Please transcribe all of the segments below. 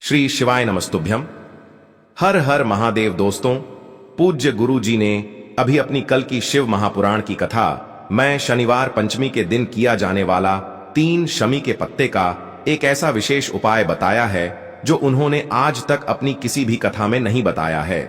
श्री शिवाय नमस्तुभ्यम। हर हर महादेव। दोस्तों, पूज्य गुरु जी ने अभी अपनी कल की शिव महापुराण की कथा मैं शनिवार पंचमी के दिन किया जाने वाला 3 शमी के पत्ते का एक ऐसा विशेष उपाय बताया है जो उन्होंने आज तक अपनी किसी भी कथा में नहीं बताया है।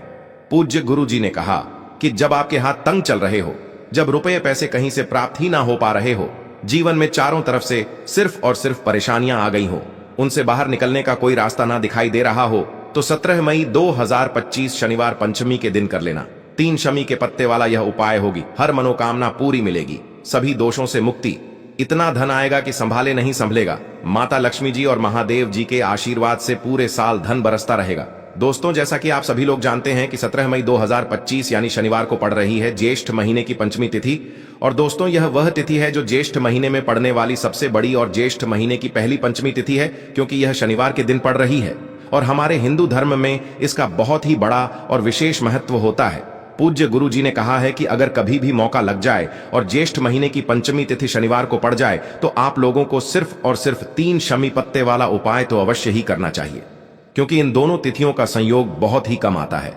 पूज्य गुरु जी ने कहा कि जब आपके हाथ तंग चल रहे हो, जब रुपए पैसे कहीं से प्राप्त ही ना हो पा रहे हो, जीवन में चारों तरफ से सिर्फ और सिर्फ परेशानियां आ गई हो, उनसे बाहर निकलने का कोई रास्ता ना दिखाई दे रहा हो, तो 17 मई 2025 शनिवार पंचमी के दिन कर लेना। 3 शमी के पत्ते वाला यह उपाय होगी, हर मनोकामना पूरी मिलेगी, सभी दोषों से मुक्ति, इतना धन आएगा कि संभाले नहीं संभलेगा। माता लक्ष्मी जी और महादेव जी के आशीर्वाद से पूरे साल धन बरसता रहेगा। दोस्तों, जैसा कि आप सभी लोग जानते हैं कि 17 मई 2025 यानी शनिवार को पड़ रही है ज्येष्ठ महीने की पंचमी तिथि। और दोस्तों, यह वह तिथि है जो ज्येष्ठ महीने में पड़ने वाली सबसे बड़ी और ज्येष्ठ महीने की पहली पंचमी तिथि है, क्योंकि यह शनिवार के दिन पड़ रही है। और हमारे हिंदू धर्म में इसका बहुत ही बड़ा और विशेष महत्व होता है। पूज्य गुरु जी ने कहा है कि अगर कभी भी मौका लग जाए और ज्येष्ठ महीने की पंचमी तिथि शनिवार को पड़ जाए तो आप लोगों को सिर्फ और सिर्फ 3 शमी पत्ते वाला उपाय तो अवश्य ही करना चाहिए, क्योंकि इन दोनों तिथियों का संयोग बहुत ही कम आता है।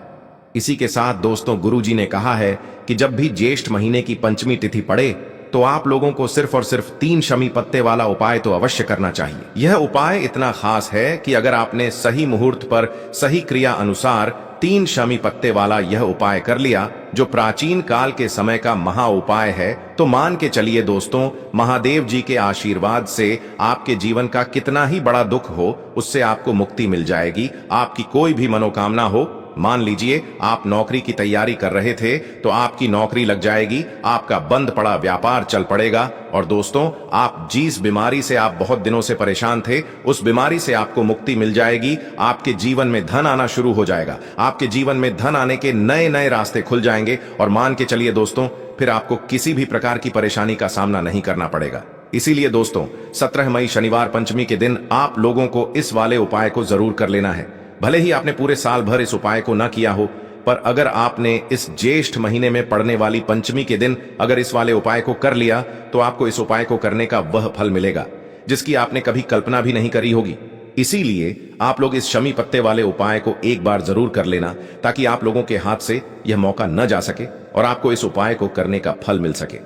इसी के साथ दोस्तों, गुरु जी ने कहा है कि जब भी ज्येष्ठ महीने की पंचमी तिथि पड़े तो आप लोगों को सिर्फ और सिर्फ 3 शमी पत्ते वाला उपाय तो अवश्य करना चाहिए। यह उपाय इतना खास है कि अगर आपने सही मुहूर्त पर सही क्रिया अनुसार 3 शमी पत्ते वाला यह उपाय कर लिया, जो प्राचीन काल के समय का महा उपाय है, तो मान के चलिए दोस्तों, महादेव जी के आशीर्वाद से आपके जीवन का कितना ही बड़ा दुख हो, उससे आपको मुक्ति मिल जाएगी। आपकी कोई भी मनोकामना हो, मान लीजिए आप नौकरी की तैयारी कर रहे थे तो आपकी नौकरी लग जाएगी, आपका बंद पड़ा व्यापार चल पड़ेगा। और दोस्तों, आप जिस बीमारी से आप बहुत दिनों से परेशान थे, उस बीमारी से आपको मुक्ति मिल जाएगी। आपके जीवन में धन आना शुरू हो जाएगा, आपके जीवन में धन आने के नए नए रास्ते खुल जाएंगे। और मान के चलिए दोस्तों, फिर आपको किसी भी प्रकार की परेशानी का सामना नहीं करना पड़ेगा। इसीलिए दोस्तों, 17 मई शनिवार पंचमी के दिन आप लोगों को इस वाले उपाय को जरूर कर लेना है। भले ही आपने पूरे साल भर इस उपाय को न किया हो, पर अगर आपने इस ज्येष्ठ महीने में पड़ने वाली पंचमी के दिन अगर इस वाले उपाय को कर लिया, तो आपको इस उपाय को करने का वह फल मिलेगा जिसकी आपने कभी कल्पना भी नहीं करी होगी। इसीलिए आप लोग इस शमी पत्ते वाले उपाय को एक बार जरूर कर लेना, ताकि आप लोगों के हाथ से यह मौका न जा सके और आपको इस उपाय को करने का फल मिल सके।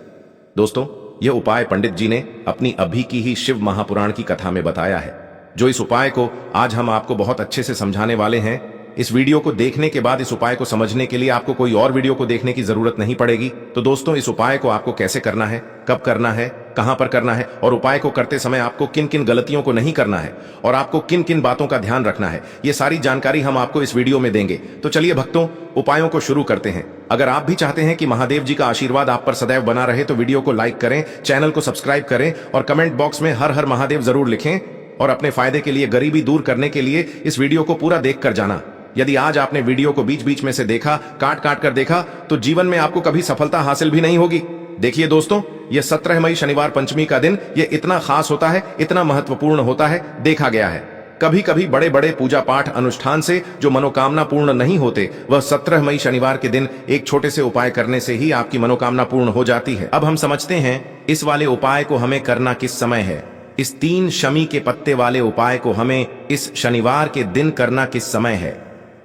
दोस्तों, यह उपाय पंडित जी ने अपनी अभी की ही शिव महापुराण की कथा में बताया है, जो इस उपाय को आज हम आपको बहुत अच्छे से समझाने वाले हैं। इस वीडियो को देखने के बाद इस उपाय को समझने के लिए आपको कोई और वीडियो को देखने की जरूरत नहीं पड़ेगी। तो दोस्तों, इस उपाय को आपको कैसे करना है, कब करना है, कहां पर करना है, और उपाय को करते समय आपको किन किन गलतियों को नहीं करना है और आपको किन किन बातों का ध्यान रखना है, ये सारी जानकारी हम आपको इस वीडियो में देंगे। तो चलिए भक्तों, उपायों को शुरू करते हैं। अगर आप भी चाहते हैं कि महादेव जी का आशीर्वाद आप पर सदैव बना रहे, तो वीडियो को लाइक करें, चैनल को सब्सक्राइब करें और कमेंट बॉक्स में हर हर महादेव जरूर लिखें। और अपने फायदे के लिए, गरीबी दूर करने के लिए इस वीडियो को पूरा देख कर जाना। यदि आज आपने वीडियो को बीच बीच में से देखा, काट काट कर देखा, तो जीवन में आपको कभी सफलता हासिल भी नहीं होगी। देखिए दोस्तों, यह 17 मई शनिवार पंचमी का दिन ये इतना खास होता है, इतना महत्वपूर्ण होता है। देखा गया है कभी कभी बड़े बड़े पूजा पाठ अनुष्ठान से जो मनोकामना पूर्ण नहीं होते, वह 17 मई शनिवार के दिन एक छोटे से उपाय करने से ही आपकी मनोकामना पूर्ण हो जाती है। अब हम समझते हैं इस वाले उपाय को हमें करना किस समय है। इस 3 शमी के पत्ते वाले उपाय को हमें इस शनिवार के दिन करना किस समय है।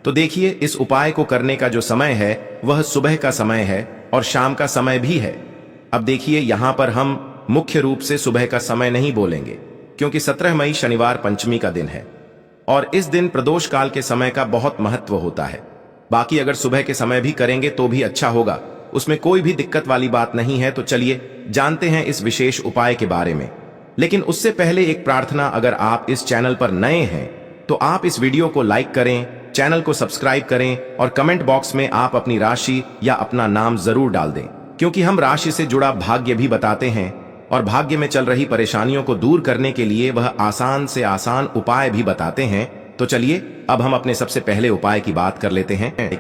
तो देखिए, इस उपाय को करने का जो समय है वह सुबह का समय है और शाम का समय भी है। अब देखिए, यहां पर हम मुख्य रूप से सुबह का समय नहीं बोलेंगे, क्योंकि 17 मई शनिवार पंचमी का दिन है और इस दिन प्रदोष काल के समय का बहुत महत्व होता है। बाकी अगर सुबह के समय भी करेंगे तो भी अच्छा होगा, उसमें कोई भी दिक्कत वाली बात नहीं है। तो चलिए जानते हैं इस विशेष उपाय के बारे में। लेकिन उससे पहले एक प्रार्थना, अगर आप इस चैनल पर नए हैं तो आप इस वीडियो को लाइक करें, चैनल को सब्सक्राइब करें और कमेंट बॉक्स में आप अपनी राशि या अपना नाम जरूर डाल दें, क्योंकि हम राशि से जुड़ा भाग्य भी बताते हैं और भाग्य में चल रही परेशानियों को दूर करने के लिए वह आसान से आसान उपाय भी बताते हैं। तो चलिए अब हम अपने सबसे पहले उपाय की बात कर लेते हैं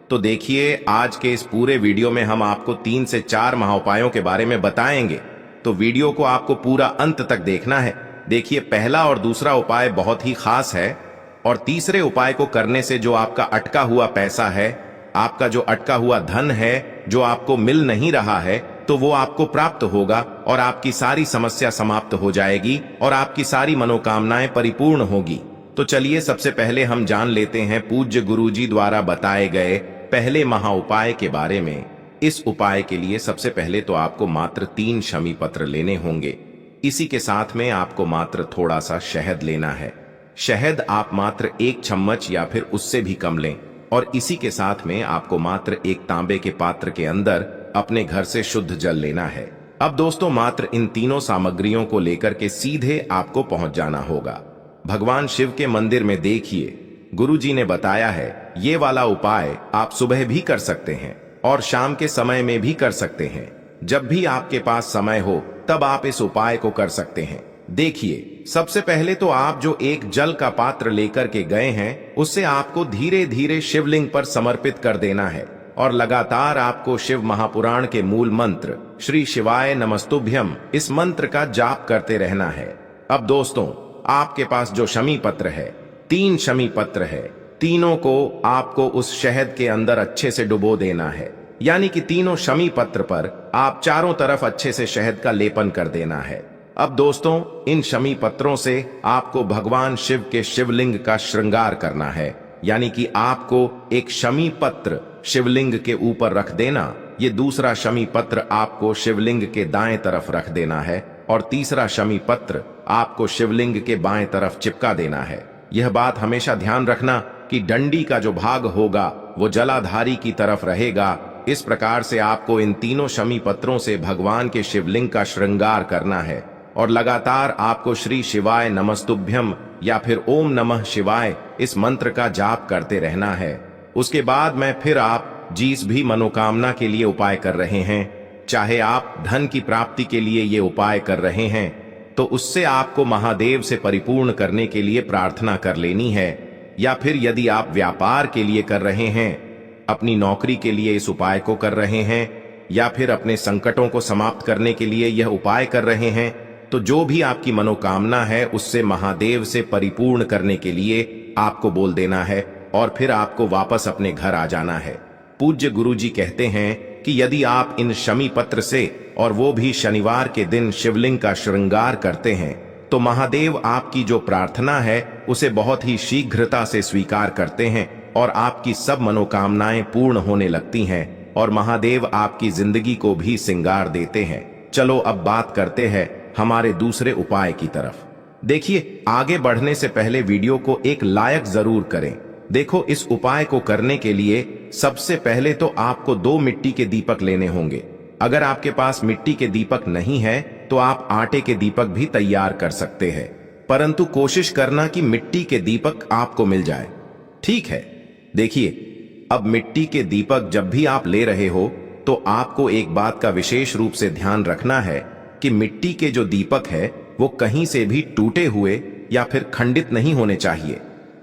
तो देखिए, आज के इस पूरे वीडियो में हम आपको 3 से 4 महाउपायों के बारे में बताएंगे, तो वीडियो को आपको पूरा अंत तक देखना है। देखिए, पहला और दूसरा उपाय बहुत ही खास है और तीसरे उपाय को करने से जो आपका अटका हुआ पैसा है, आपका जो अटका हुआ धन है, जो आपको मिल नहीं रहा है, तो वो आपको प्राप्त होगा और आपकी सारी समस्या समाप्त हो जाएगी और आपकी सारी मनोकामनाएं परिपूर्ण होगी। तो चलिए सबसे पहले हम जान लेते हैं पूज्य गुरुजी द्वारा बताए गए पहले महा उपाय के बारे में। इस उपाय के लिए सबसे पहले तो आपको मात्र 3 शमी पत्र लेने होंगे। इसी के साथ में आपको मात्र थोड़ा सा शहद लेना है। शहद आप मात्र 1 चम्मच या फिर उससे भी कम लें, और इसी के साथ में आपको मात्र एक तांबे के पात्र के अंदर अपने घर से शुद्ध जल लेना है। अब दोस्तों मात्र इन तीनों सामग्रियों को लेकर के सीधे आपको पहुंच जाना होगा भगवान शिव के मंदिर में। देखिए गुरुजी ने बताया है ये वाला उपाय आप सुबह भी कर सकते हैं और शाम के समय में भी कर सकते हैं। जब भी आपके पास समय हो तब आप इस उपाय को कर सकते हैं। देखिए सबसे पहले तो आप जो एक जल का पात्र लेकर के गए हैं उससे आपको धीरे धीरे शिवलिंग पर समर्पित कर देना है, और लगातार आपको शिव महापुराण के मूल मंत्र श्री शिवाय नमस्तुभ्यम इस मंत्र का जाप करते रहना है। अब दोस्तों आपके पास जो शमी पत्र है, 3 शमी पत्र है, तीनों को आपको उस शहद के अंदर अच्छे से डुबो देना है। यानी कि तीनों शमी पत्र पर आप चारों तरफ अच्छे से शहद का लेपन कर देना है। अब दोस्तों इन शमी पत्रों से आपको भगवान शिव के शिवलिंग का श्रृंगार करना है। यानी कि आपको एक शमी पत्र शिवलिंग के ऊपर रख देना, ये दूसरा शमी पत्र आपको शिवलिंग के दाएं तरफ रख देना है, और तीसरा शमी पत्र आपको शिवलिंग के बाएं तरफ चिपका देना है। यह बात हमेशा ध्यान रखना कि डंडी का जो भाग होगा वो जलाधारी की तरफ रहेगा। इस प्रकार से आपको इन तीनों शमी पत्रों से भगवान के शिवलिंग का श्रृंगार करना है, और लगातार आपको श्री शिवाय नमस्तुभ्यम या फिर ओम नमः शिवाय इस मंत्र का जाप करते रहना है। उसके बाद में फिर आप जिस भी मनोकामना के लिए उपाय कर रहे हैं, चाहे आप धन की प्राप्ति के लिए ये उपाय कर रहे हैं, तो उससे आपको महादेव से परिपूर्ण करने के लिए प्रार्थना कर लेनी है। या फिर यदि आप व्यापार के लिए कर रहे हैं, अपनी नौकरी के लिए इस उपाय को कर रहे हैं, या फिर अपने संकटों को समाप्त करने के लिए यह उपाय कर रहे हैं, तो जो भी आपकी मनोकामना है उससे महादेव से परिपूर्ण करने के लिए आपको बोल देना है, और फिर आपको वापस अपने घर आ जाना है। पूज्य गुरुजी कहते हैं कि यदि आप इन शमी पत्र से, और वो भी शनिवार के दिन, शिवलिंग का श्रृंगार करते हैं, तो महादेव आपकी जो प्रार्थना है उसे बहुत ही शीघ्रता से स्वीकार करते हैं, और आपकी सब मनोकामनाएं पूर्ण होने लगती हैं, और महादेव आपकी जिंदगी को भी सिंगार देते हैं। चलो अब बात करते हैं हमारे दूसरे उपाय की तरफ। देखिए आगे बढ़ने से पहले वीडियो को एक लाइक जरूर करें। देखो इस उपाय को करने के लिए सबसे पहले तो आपको 2 मिट्टी के दीपक लेने होंगे। अगर आपके पास मिट्टी के दीपक नहीं है तो आप आटे के दीपक भी तैयार कर सकते हैं, परंतु कोशिश करना कि मिट्टी के दीपक आपको मिल जाए। ठीक है, देखिए अब मिट्टी के दीपक जब भी आप ले रहे हो तो आपको एक बात का विशेष रूप से ध्यान रखना है कि मिट्टी के जो दीपक है वो कहीं से भी टूटे हुए या फिर खंडित नहीं होने चाहिए।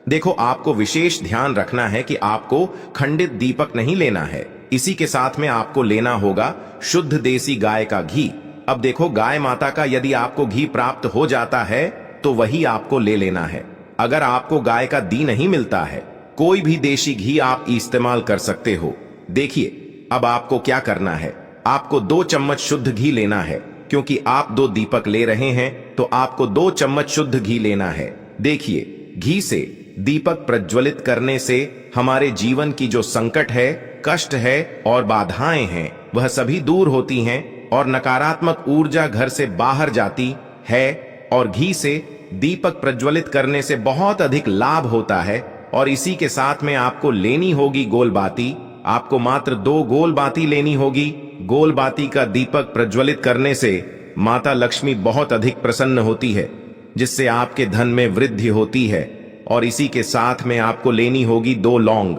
देखो आपको विशेष ध्यान रखना है कि आपको खंडित दीपक नहीं लेना है। इसी के साथ में आपको लेना होगा शुद्ध देसी गाय का घी। अब देखो गाय माता का यदि आपको घी प्राप्त हो जाता है तो वही आपको ले लेना है। अगर आपको गाय का घी नहीं मिलता है, कोई भी देशी घी आप इस्तेमाल कर सकते हो। देखिए अब आपको क्या करना है, आपको 2 चम्मच शुद्ध घी लेना है। क्योंकि आप 2 दीपक ले रहे हैं तो आपको 2 चम्मच शुद्ध घी लेना है। देखिए घी से दीपक प्रज्वलित करने से हमारे जीवन की जो संकट है, कष्ट है और बाधाएं हैं वह सभी दूर होती हैं, और नकारात्मक ऊर्जा घर से बाहर जाती है। और घी से दीपक प्रज्वलित करने से बहुत अधिक लाभ होता है। और इसी के साथ में आपको लेनी होगी गोल बाती। आपको मात्र 2 गोल बाती लेनी होगी। गोल बाती का दीपक प्रज्वलित करने से माता लक्ष्मी बहुत अधिक प्रसन्न होती है, जिससे आपके धन में वृद्धि होती है। और इसी के साथ में आपको लेनी होगी 2 लौंग।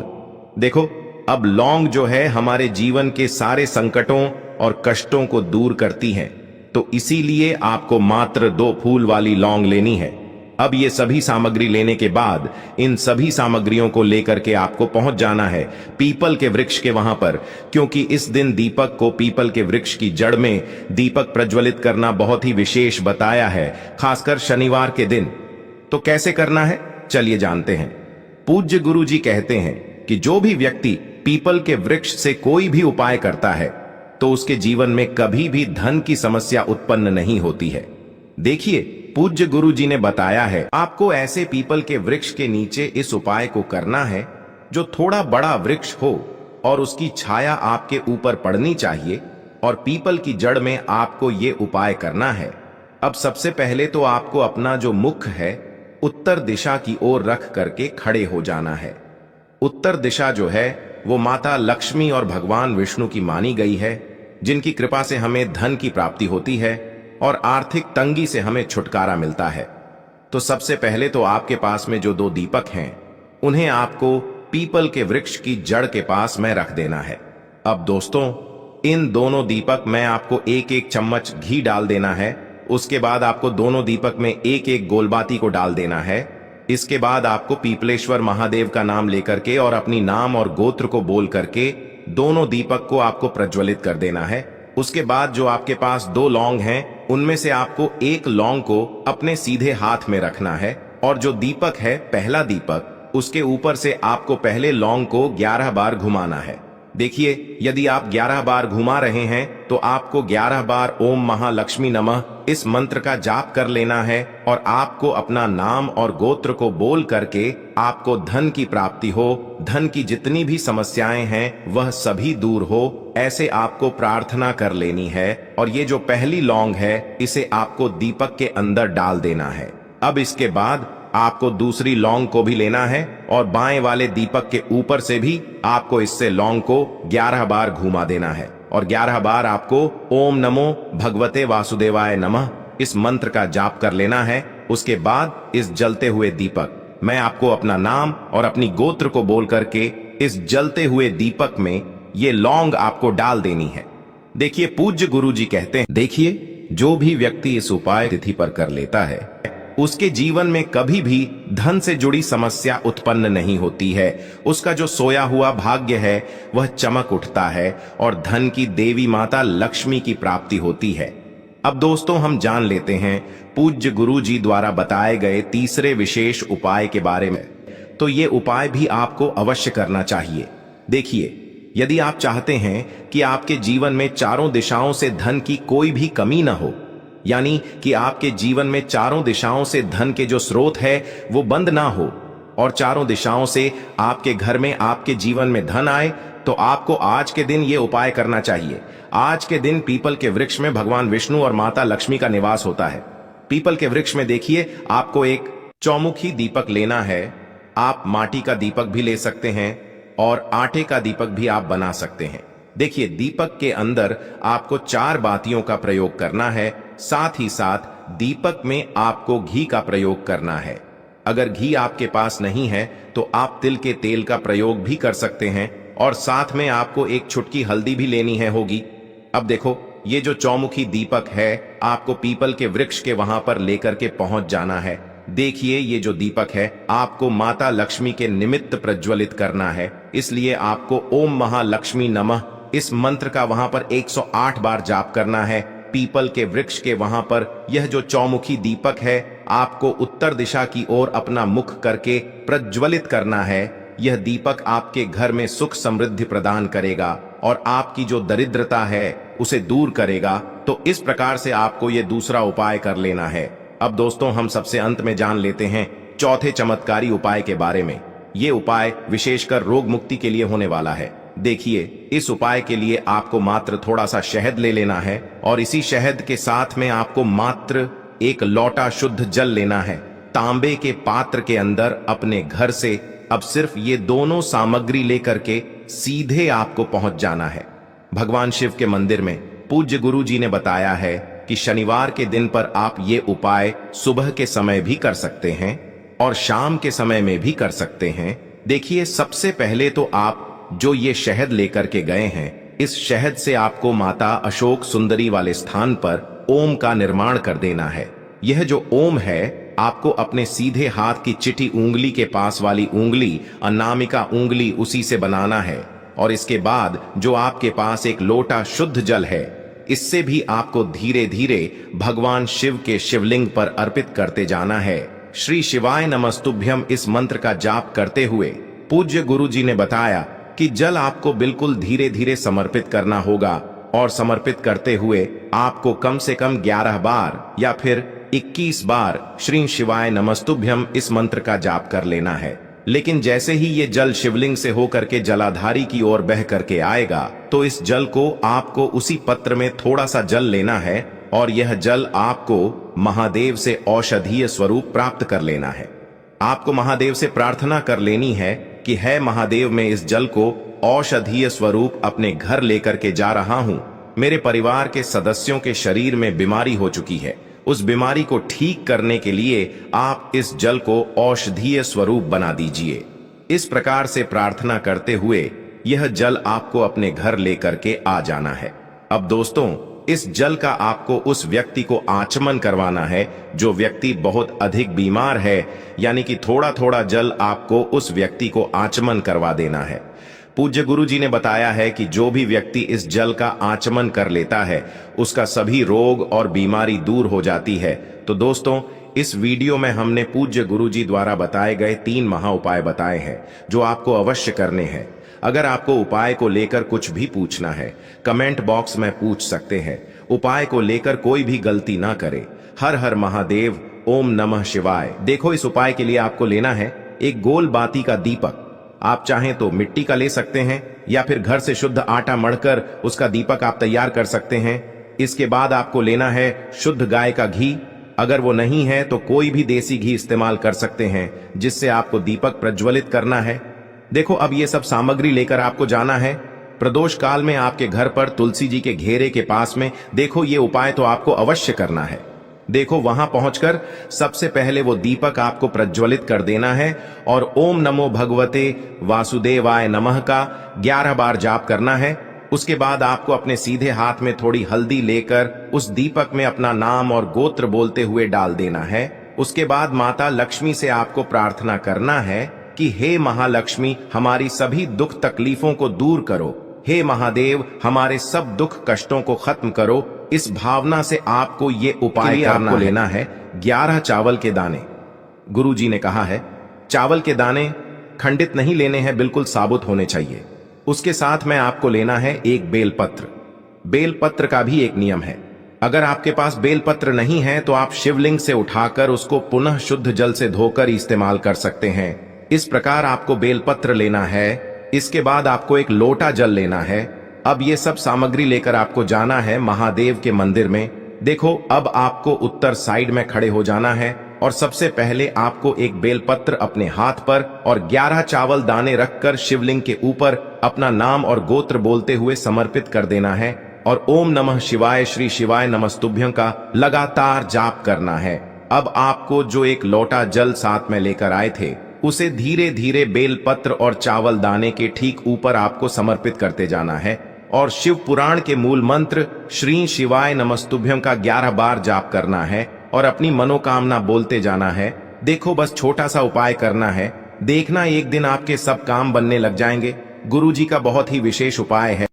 देखो अब लौंग जो है हमारे जीवन के सारे संकटों और कष्टों को दूर करती है, तो इसीलिए आपको मात्र 2 फूल वाली लौंग लेनी है। अब ये सभी सामग्री लेने के बाद इन सभी सामग्रियों को लेकर के आपको पहुंच जाना है पीपल के वृक्ष के वहां पर, क्योंकि इस दिन दीपक को पीपल के वृक्ष की जड़ में दीपक प्रज्वलित करना बहुत ही विशेष बताया है, खासकर शनिवार के दिन। तो कैसे करना है चलिए जानते हैं। पूज्य गुरु जी कहते हैं कि जो भी व्यक्ति पीपल के वृक्ष से कोई भी उपाय करता है तो उसके जीवन में कभी भी धन की समस्या उत्पन्न नहीं होती है। देखिए पूज्य गुरु जी ने बताया है आपको ऐसे पीपल के वृक्ष के नीचे इस उपाय को करना है जो थोड़ा बड़ा वृक्ष हो और उसकी छाया आपके ऊपर पड़नी चाहिए, और पीपल की जड़ में आपको ये उपाय करना है। अब सबसे पहले तो आपको अपना जो मुख है उत्तर दिशा की ओर रख करके खड़े हो जाना है। उत्तर दिशा जो है वो माता लक्ष्मी और भगवान विष्णु की मानी गई है, जिनकी कृपा से हमें धन की प्राप्ति होती है और आर्थिक तंगी से हमें छुटकारा मिलता है। तो सबसे पहले तो आपके पास में जो 2 दीपक हैं उन्हें आपको पीपल के वृक्ष की जड़ के पास में रख देना है। अब दोस्तों, इन दोनों दीपक में आपको 1-1 चम्मच घी डाल देना है। उसके बाद आपको दोनों दीपक में 1-1 गोलबाती को डाल देना है। इसके बाद आपको पीपलेश्वर महादेव का नाम लेकर के और अपनी नाम और गोत्र को बोल करके दोनों दीपक को आपको प्रज्वलित कर देना है। उसके बाद जो आपके पास 2 लौंग हैं उनमें से आपको 1 लौंग को अपने सीधे हाथ में रखना है, और जो दीपक है पहला दीपक उसके ऊपर से आपको पहले लौंग को 11 बार घुमाना है। देखिए, यदि आप 11 बार घुमा रहे हैं तो आपको 11 बार ओम महालक्ष्मी नमः इस मंत्र का जाप कर लेना है, और आपको अपना नाम और गोत्र को बोल करके आपको धन की प्राप्ति हो, धन की जितनी भी समस्याएं हैं वह सभी दूर हो, ऐसे आपको प्रार्थना कर लेनी है। और ये जो पहली लौंग है इसे आपको दीपक के अंदर डाल देना है। अब इसके बाद आपको दूसरी लौंग को भी लेना है और बाएं वाले दीपक के ऊपर से भी आपको इससे लौंग को 11 बार घुमा देना है, और 11 बार आपको ओम नमो भगवते वासुदेवाय नमः इस मंत्र का जाप कर लेना है। उसके बाद इस जलते हुए दीपक मैं आपको अपना नाम और अपनी गोत्र को बोल करके इस जलते हुए दीपक में ये लौंग आपको डाल देनी है। देखिए, पूज्य गुरु जी कहते हैं, देखिए, जो भी व्यक्ति इस उपाय तिथि पर कर लेता है उसके जीवन में कभी भी धन से जुड़ी समस्या उत्पन्न नहीं होती है। उसका जो सोया हुआ भाग्य है वह चमक उठता है और धन की देवी माता लक्ष्मी की प्राप्ति होती है। अब दोस्तों, हम जान लेते हैं पूज्य गुरु जी द्वारा बताए गए तीसरे विशेष उपाय के बारे में। तो ये उपाय भी आपको अवश्य करना चाहिए। देखिए, यदि आप चाहते हैं कि आपके जीवन में चारों दिशाओं से धन की कोई भी कमी न हो, यानी कि आपके जीवन में चारों दिशाओं से धन के जो स्रोत है वो बंद ना हो और चारों दिशाओं से आपके घर में आपके जीवन में धन आए, तो आपको आज के दिन ये उपाय करना चाहिए। आज के दिन पीपल के वृक्ष में भगवान विष्णु और माता लक्ष्मी का निवास होता है। पीपल के वृक्ष में देखिए, आपको एक चौमुखी दीपक लेना है। आप माटी का दीपक भी ले सकते हैं और आटे का दीपक भी आप बना सकते हैं। देखिए, दीपक के अंदर आपको 4 बातियों का प्रयोग करना है। साथ ही साथ दीपक में आपको घी का प्रयोग करना है। अगर घी आपके पास नहीं है तो आप तिल के तेल का प्रयोग भी कर सकते हैं, और साथ में आपको एक चुटकी हल्दी भी लेनी है होगी। अब देखो, ये जो चौमुखी दीपक है आपको पीपल के वृक्ष के वहां पर लेकर के पहुंच जाना है। देखिए, ये जो दीपक है आपको माता लक्ष्मी के निमित्त प्रज्वलित करना है, इसलिए आपको ओम महालक्ष्मी नमः इस मंत्र का वहां पर 108 बार जाप करना है। पीपल के वृक्ष के वहां पर यह जो चौमुखी दीपक है आपको उत्तर दिशा की ओर अपना मुख करके प्रज्वलित करना है। यह दीपक आपके घर में सुख समृद्धि प्रदान करेगा और आपकी जो दरिद्रता है उसे दूर करेगा। तो इस प्रकार से आपको यह दूसरा उपाय कर लेना है। अब दोस्तों, हम सबसे अंत में जान लेते हैं चौथे चमत्कारी उपाय के बारे में। ये उपाय विशेषकर रोग मुक्ति के लिए होने वाला है। देखिए, इस उपाय के लिए आपको मात्र थोड़ा सा शहद ले लेना है और इसी शहद के साथ में आपको मात्र 1 लोटा शुद्ध जल लेना है। तांबे के पात्र के अंदर अपने घर से अब सिर्फ ये दोनों सामग्री लेकर के सीधे आपको पहुंच जाना है भगवान शिव के मंदिर में। पूज्य गुरु जी ने बताया है कि शनिवार के दिन पर आप ये उपाय सुबह के समय भी कर सकते हैं और शाम के समय में भी कर सकते हैं। देखिए, सबसे पहले तो आप जो ये शहद लेकर के गए हैं, इस शहद से आपको माता अशोक सुंदरी वाले स्थान पर ओम का निर्माण कर देना है। यह जो ओम है आपको अपने सीधे हाथ की चिटी उंगली के पास वाली उंगली, अनामिका उंगली, उसी से बनाना है। और इसके बाद जो आपके पास एक लोटा शुद्ध जल है, इससे भी आपको धीरे धीरे भगवान शिव के शिवलिंग पर अर्पित करते जाना है। श्री शिवाय नमस्तुभ्यम इस मंत्र का जाप करते हुए पूज्य गुरु जी ने बताया कि जल आपको बिल्कुल धीरे धीरे समर्पित करना होगा, और समर्पित करते हुए आपको कम से कम 11 बार या फिर 21 बार श्री शिवाय नमस्तुभ्यम इस मंत्र का जाप कर लेना है। लेकिन जैसे ही ये जल शिवलिंग से होकर के जलाधारी की ओर बह करके आएगा तो इस जल को आपको उसी पत्र में थोड़ा सा जल लेना है और यह जल आपको महादेव से औषधीय स्वरूप प्राप्त कर लेना है। आपको महादेव से प्रार्थना कर लेनी है कि है महादेव, मैं इस जल को औषधीय स्वरूप अपने घर लेकर के जा रहा हूं। मेरे परिवार के सदस्यों के शरीर में बीमारी हो चुकी है, उस बीमारी को ठीक करने के लिए आप इस जल को औषधीय स्वरूप बना दीजिए। इस प्रकार से प्रार्थना करते हुए यह जल आपको अपने घर लेकर के आ जाना है। अब दोस्तों, इस जल का आपको उस व्यक्ति को आचमन करवाना है जो व्यक्ति बहुत अधिक बीमार है, यानी कि थोड़ा थोड़ा जल आपको उस व्यक्ति को आचमन करवा देना है। पूज्य गुरु जी ने बताया है कि जो भी व्यक्ति इस जल का आचमन कर लेता है उसका सभी रोग और बीमारी दूर हो जाती है। तो दोस्तों, इस वीडियो में हमने पूज्य गुरु जी द्वारा बताए गए 3 महा उपाय बताए हैं जो आपको अवश्य करने हैं। अगर आपको उपाय को लेकर कुछ भी पूछना है, कमेंट बॉक्स में पूछ सकते हैं। उपाय को लेकर कोई भी गलती ना करे। हर हर महादेव, ओम नमः शिवाय। देखो, इस उपाय के लिए आपको लेना है एक गोल बाती का दीपक। आप चाहें तो मिट्टी का ले सकते हैं या फिर घर से शुद्ध आटा मढ़कर उसका दीपक आप तैयार कर सकते हैं। इसके बाद आपको लेना है शुद्ध गाय का घी। अगर वो नहीं है तो कोई भी देसी घी इस्तेमाल कर सकते हैं जिससे आपको दीपक प्रज्वलित करना है। देखो, अब ये सब सामग्री लेकर आपको जाना है प्रदोष काल में आपके घर पर तुलसी जी के घेरे के पास में। देखो, ये उपाय तो आपको अवश्य करना है। देखो, वहां पहुंचकर सबसे पहले वो दीपक आपको प्रज्वलित कर देना है और ओम नमो भगवते वासुदेवाय नमः का 11 बार जाप करना है। उसके बाद आपको अपने सीधे हाथ में थोड़ी हल्दी लेकर उस दीपक में अपना नाम और गोत्र बोलते हुए डाल देना है। उसके बाद माता लक्ष्मी से आपको प्रार्थना करना है कि हे महालक्ष्मी, हमारी सभी दुख तकलीफों को दूर करो। हे महादेव, हमारे सब दुख कष्टों को खत्म करो। इस भावना से आपको ये उपाय करना लेना है 11 चावल के दाने। गुरु जी ने कहा है चावल के दाने खंडित नहीं लेने हैं, बिल्कुल साबुत होने चाहिए। उसके साथ में आपको लेना है एक बेलपत्र। बेलपत्र का भी एक नियम है, अगर आपके पास बेलपत्र नहीं है तो आप शिवलिंग से उठाकर उसको पुनः शुद्ध जल से धोकर इस्तेमाल कर सकते हैं। इस प्रकार आपको बेलपत्र लेना है। इसके बाद आपको एक लोटा जल लेना है। अब ये सब सामग्री लेकर आपको जाना है महादेव के मंदिर में। देखो, अब आपको उत्तर साइड में खड़े हो जाना है और सबसे पहले आपको एक बेलपत्र अपने हाथ पर और 11 चावल दाने रखकर शिवलिंग के ऊपर अपना नाम और गोत्र बोलते हुए समर्पित कर देना है और ओम नमः शिवाय श्री शिवाय नमस्तुभ्यं का लगातार जाप करना है। अब आपको जो एक लोटा जल साथ में लेकर आए थे उसे धीरे धीरे बेलपत्र और चावल दाने के ठीक ऊपर आपको समर्पित करते जाना है और शिव पुराण के मूल मंत्र श्री शिवाय नमस्तुभ्यं का 11 बार जाप करना है और अपनी मनोकामना बोलते जाना है। देखो, बस छोटा सा उपाय करना है, देखना एक दिन आपके सब काम बनने लग जाएंगे। गुरु जी का बहुत ही विशेष उपाय है।